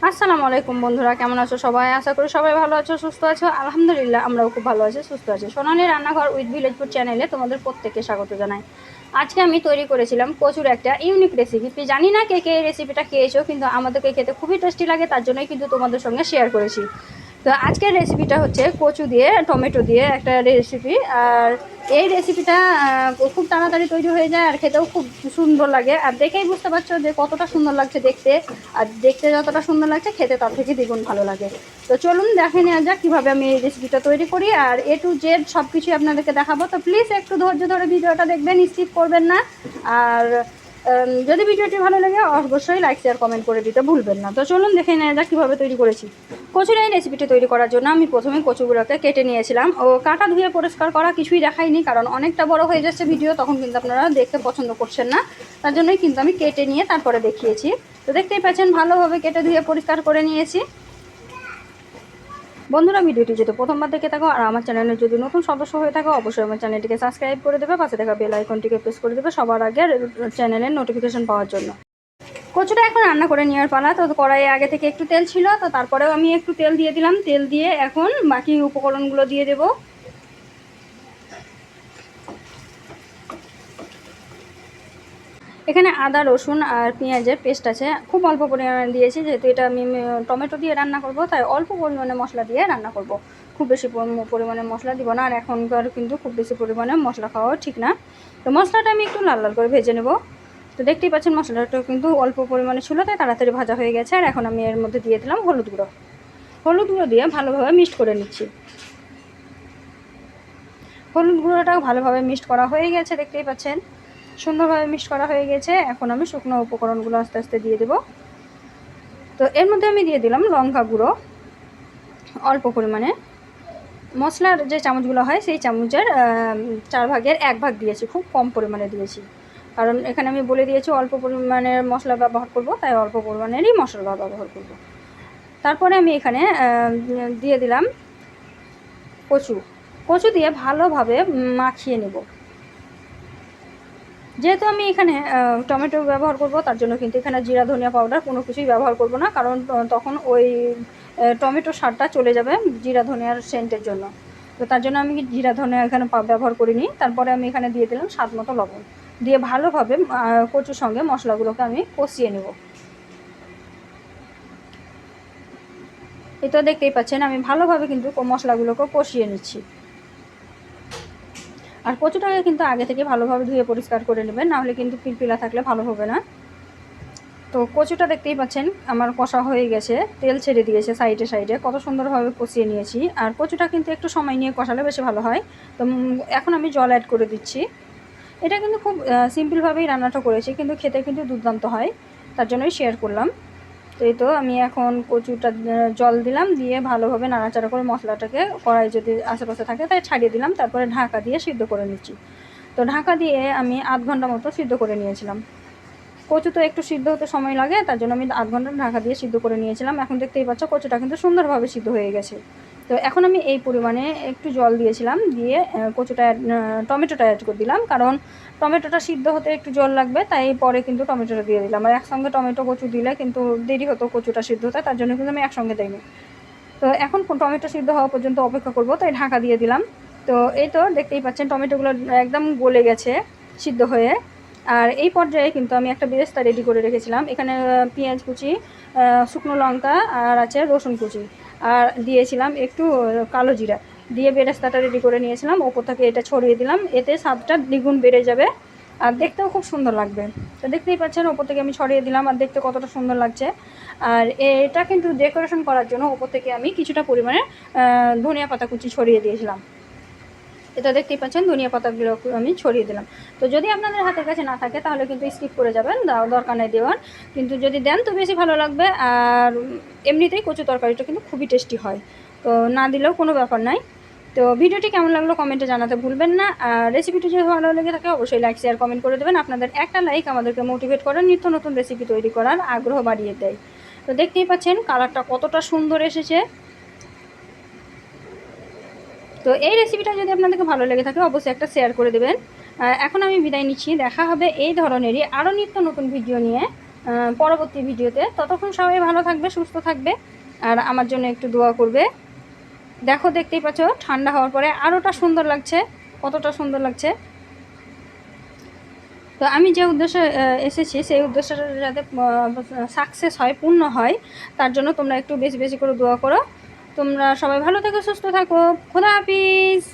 আসসালামু আলাইকুম বন্ধুরা, কেমন আছো সবাই? আশা করি সবাই ভালো আছো, সুস্থ আছো। আলহামদুলিল্লাহ আমরাও খুব ভালো আছি, সুস্থ আছি। সোনালী রান্নাঘর উইথ ভিলেজ ফুড চ্যানেলে তোমাদের প্রত্যেককে স্বাগত জানাই। আজকে আমি তৈরি করেছিলাম কচুর একটা ইউনিক রেসিপি। জানি না কে কে এই রেসিপিটা খেয়েছো, কিন্তু আমাদেরকে খেতে খুবই টেস্টি লাগে, তার জন্যই কিন্তু তোমাদের সঙ্গে শেয়ার করেছি। তো আজকের রেসিপিটা হচ্ছে কচু দিয়ে টমেটো দিয়ে একটা রেসিপি। আর এই রেসিপিটা খুব তাড়াতাড়ি তৈরি হয়ে যায় আর খেতেও খুব সুন্দর লাগে। আর দেখেই বুঝতে পারছো যে কতটা সুন্দর লাগছে দেখতে। আর দেখতে যতটা সুন্দর লাগছে খেতে তার থেকে দ্বিগুণ ভালো লাগে। তো চলুন দেখে নেওয়া যাক কীভাবে আমি এই রেসিপিটা তৈরি করি। আর A to Z সব কিছুই আপনাদেরকে দেখাবো। তো প্লিজ একটু ধৈর্য ধরে ভিডিওটা দেখবেন, স্কিপ করবেন না। আর যদি ভিডিওটি ভালো লাগে অবশ্যই লাইক শেয়ার কমেন্ট করে দিতে ভুলবেন না। তো চলুন দেখে নেওয়া যাক কীভাবে তৈরি করেছি। কচুর এই রেসিপিটি তৈরি করার জন্য আমি প্রথমে কচুগুলোকে কেটে নিয়েছিলাম। ও কাটা ধুয়ে পরিষ্কার করা কিছুই দেখাইনি, কারণ অনেকটা বড় হয়ে যাচ্ছে ভিডিও, তখন কিন্তু আপনারা দেখতে পছন্দ করছেন না। তার জন্যই কিন্তু আমি কেটে নিয়ে তারপরে দেখিয়েছি। তো দেখতেই পাচ্ছেন ভালোভাবে কেটে ধুয়ে পরিষ্কার করে নিয়েছি। বন্ধুরা, ভিডিওটি যদি প্রথমবার দেখে থাকো আর আমার চ্যানেলে যদি নতুন সদস্য হয়ে থাকো, অবশ্যই আমার চ্যানেলটিকে সাবস্ক্রাইব করে দেবে, পাশে থাকা বেল আইকনটিকে প্রেস করে দেবে সবার আগে চ্যানেলের নোটিফিকেশন পাওয়ার জন্য। কচুটা এখন রান্না করে নেওয়ার পালা। তো কড়াইয়ে আগে থেকে একটু তেল ছিল, তো তারপরেও আমি একটু তেল দিয়ে দিলাম। তেল দিয়ে এখন বাকি উপকরণগুলো দিয়ে দেব। এখানে আদা রসুন আর পেঁয়াজের পেস্ট আছে, খুব অল্প পরিমাণে দিয়েছি, যেহেতু এটা আমি টমেটো দিয়ে রান্না করব, তাই অল্প পরিমাণে মশলা দিয়ে রান্না করব। খুব বেশি পরিমাণে মশলা দিব না, আর এখনকার কিন্তু খুব বেশি পরিমাণে মশলা খাওয়াও ঠিক না। তো মশলাটা আমি একটু লাল লাল করে ভেজে নেব। তো দেখতেই পাচ্ছেন মশলাটা কিন্তু অল্প পরিমাণে ছিল, তাই তাড়াতাড়ি ভাজা হয়ে গেছে। আর এখন আমি এর মধ্যে দিয়ে দিলাম হলুদ গুঁড়ো। হলুদ গুঁড়ো দিয়ে ভালোভাবে মিক্সড করে নিচ্ছি। হলুদ গুঁড়োটাও ভালোভাবে মিক্সড করা হয়ে গেছে, দেখতেই পাচ্ছেন সুন্দরভাবে মিক্সড করা হয়ে গেছে। এখন আমি শুকনো উপকরণগুলো আস্তে আস্তে দিয়ে দেব। তো এর মধ্যে আমি দিয়ে দিলাম লঙ্কা গুঁড়ো অল্প পরিমাণে। মশলার যে চামচগুলো হয় সেই চামচের 4 ভাগের 1 ভাগ দিয়েছি, খুব কম পরিমাণে দিয়েছি, কারণ এখানে আমি বলে দিয়েছি অল্প পরিমাণের মশলা ব্যবহার করব, তাই অল্প পরিমাণেরই মশলা ব্যবহার করব। তারপরে আমি এখানে দিয়ে দিলাম কচু। কচু দিয়ে ভালোভাবে মাখিয়ে নেব। যেহেতু আমি এখানে টমেটো ব্যবহার করব, তার জন্য কিন্তু এখানে জিরা ধনিয়া পাউডার কোনো কিছুই ব্যবহার করব না, কারণ তখন ওই টমেটোর স্বাদটা চলে যাবে জিরা ধনিয়ার সেন্টের জন্য। তো তার জন্য আমি জিরা ধনিয়া এখানে ব্যবহার করিনি। তারপরে আমি এখানে দিয়ে দিলাম স্বাদ মতো লবণ, দিয়ে ভালোভাবে কচুর সঙ্গে মশলাগুলোকে আমি কষিয়ে নেব। এটা দেখতেই পাচ্ছেন আমি ভালোভাবে কিন্তু মশলাগুলোকে কষিয়ে নিচ্ছি। আর কচুটাকে কিন্তু আগে থেকে ভালোভাবে ধুয়ে পরিষ্কার করে নেবেন, নাহলে কিন্তু পিলপিলা থাকলে ভালো হবে না। তো কচুটা দেখতেই পাচ্ছেন আমার কষা হয়ে গেছে, তেল ছেড়ে দিয়েছে সাইডে সাইডে, কত সুন্দরভাবে কষিয়ে নিয়েছি। আর কচুটা কিন্তু একটু সময় নিয়ে কষালে বেশি ভালো হয়। তো এখন আমি জল অ্যাড করে দিচ্ছি। এটা কিন্তু খুব সিম্পলভাবেই রান্নাটা করেছি, কিন্তু খেতে কিন্তু দুর্দান্ত হয়, তার জন্যই শেয়ার করলাম। তো এই তো আমি এখন কচুটা জল দিলাম, দিয়ে ভালোভাবে নাড়াচাড়া করে মশলাটাকে কড়াই যদি আশেপাশে থাকে তাই ছাড়িয়ে দিলাম। তারপরে ঢাকা দিয়ে সিদ্ধ করে নিচ্ছি। তো ঢাকা দিয়ে আমি আধ ঘন্টা মতো সিদ্ধ করে নিয়েছিলাম। কচু তো একটু সিদ্ধ হতে সময় লাগে, তার জন্য আমি আধ ঘন্টা ঢাকা দিয়ে সিদ্ধ করে নিয়েছিলাম। এখন দেখতেই পাচ্ছ কচুটা কিন্তু সুন্দরভাবে সিদ্ধ হয়ে গেছে। তো এখন আমি এই পরিমাণে একটু জল দিয়েছিলাম, দিয়ে কচুটা টমেটোটা অ্যাড করে দিলাম, কারণ টমেটোটা সিদ্ধ হতে একটু জল লাগবে, তাই পরে কিন্তু টমেটোটা দিয়ে দিলাম। আর একসঙ্গে টমেটো কচু দিলে কিন্তু দেরি হতো কচুটা সিদ্ধ হতে, তার জন্য কিন্তু আমি একসঙ্গে দিইনি। তো এখন টমেটো সিদ্ধ হওয়া পর্যন্ত অপেক্ষা করব, তাই ঢাকা দিয়ে দিলাম। তো এই তো দেখতেই পাচ্ছেন টমেটোগুলো একদম গলে গেছে সিদ্ধ হয়ে। আর এই পর্যায়ে কিন্তু আমি একটা বেরেস্তা রেডি করে রেখেছিলাম। এখানে পেঁয়াজ কুচি, শুকনো লঙ্কা আর আছে রসুন কুচি, আর দিয়েছিলাম একটু কালো জিরা, দিয়ে বেরেস্তাটা রেডি করে নিয়েছিলাম। ওপর থেকে এটা ছড়িয়ে দিলাম, এতে স্বাদটা দ্বিগুণ বেড়ে যাবে আর দেখতেও খুব সুন্দর লাগবে। তো দেখতেই পাচ্ছেন ওপর থেকে আমি ছড়িয়ে দিলাম, আর দেখতে কতটা সুন্দর লাগছে। আর এটা কিন্তু ডেকোরেশন করার জন্য ওপর থেকে আমি কিছুটা পরিমাণে ধনিয়া পাতা কুচি ছড়িয়ে দিয়েছিলাম। এটা দেখতেই পাচ্ছেন ধনিয়া পাতাগুলো আমি ছড়িয়ে দিলাম। তো যদি আপনাদের হাতের কাছে না থাকে তাহলে কিন্তু স্কিপ করে যাবেন, দরকার নেই দেওয়ার, কিন্তু যদি দেন তো বেশি ভালো লাগবে। আর এমনিতেই কচু তরকারিটা কিন্তু খুবই টেস্টি হয়, তো না দিলেও কোনো ব্যাপার নাই। তো ভিডিওটি কেমন লাগলো কমেন্টে জানাতে ভুলবেন না। আর রেসিপিটি যদি ভালো লেগে থাকে অবশ্যই লাইক শেয়ার কমেন্ট করে দেবেন। আপনাদের একটা লাইক আমাদেরকে মোটিভেট করে নিত্য নতুন রেসিপি তৈরি করার আগ্রহ বাড়িয়ে দেয়। তো দেখতেই পাচ্ছেন কালারটা কতটা সুন্দর এসেছে। তো এই রেসিপিটা যদি আপনাদেরকে ভালো লেগে থাকে অবশ্যই একটা শেয়ার করে দেবেন। এখন আমি বিদায় নিচ্ছি, দেখা হবে এই ধরনেরই আরও নিত্য নতুন ভিডিও নিয়ে। পরবর্তী ভিডিওতে। ততক্ষণ সবাই ভালো থাকবে, সুস্থ থাকবে, আর আমার জন্য একটু দোয়া করবে। দেখো, দেখতেই পাচ্ছ ঠান্ডা হওয়ার পরে আরোটা সুন্দর লাগছে, কতটা সুন্দর লাগছে। তো আমি যে উদ্দেশ্যে এসেছি সেই উদ্দেশ্যটা যাতে সাকসেস হয়, পূর্ণ হয়, তার জন্য তোমরা একটু বেশি বেশি করে দোয়া করো। তোমরা সবাই ভালো থেকো, সুস্থ থাকো। খোদা হাফিজ।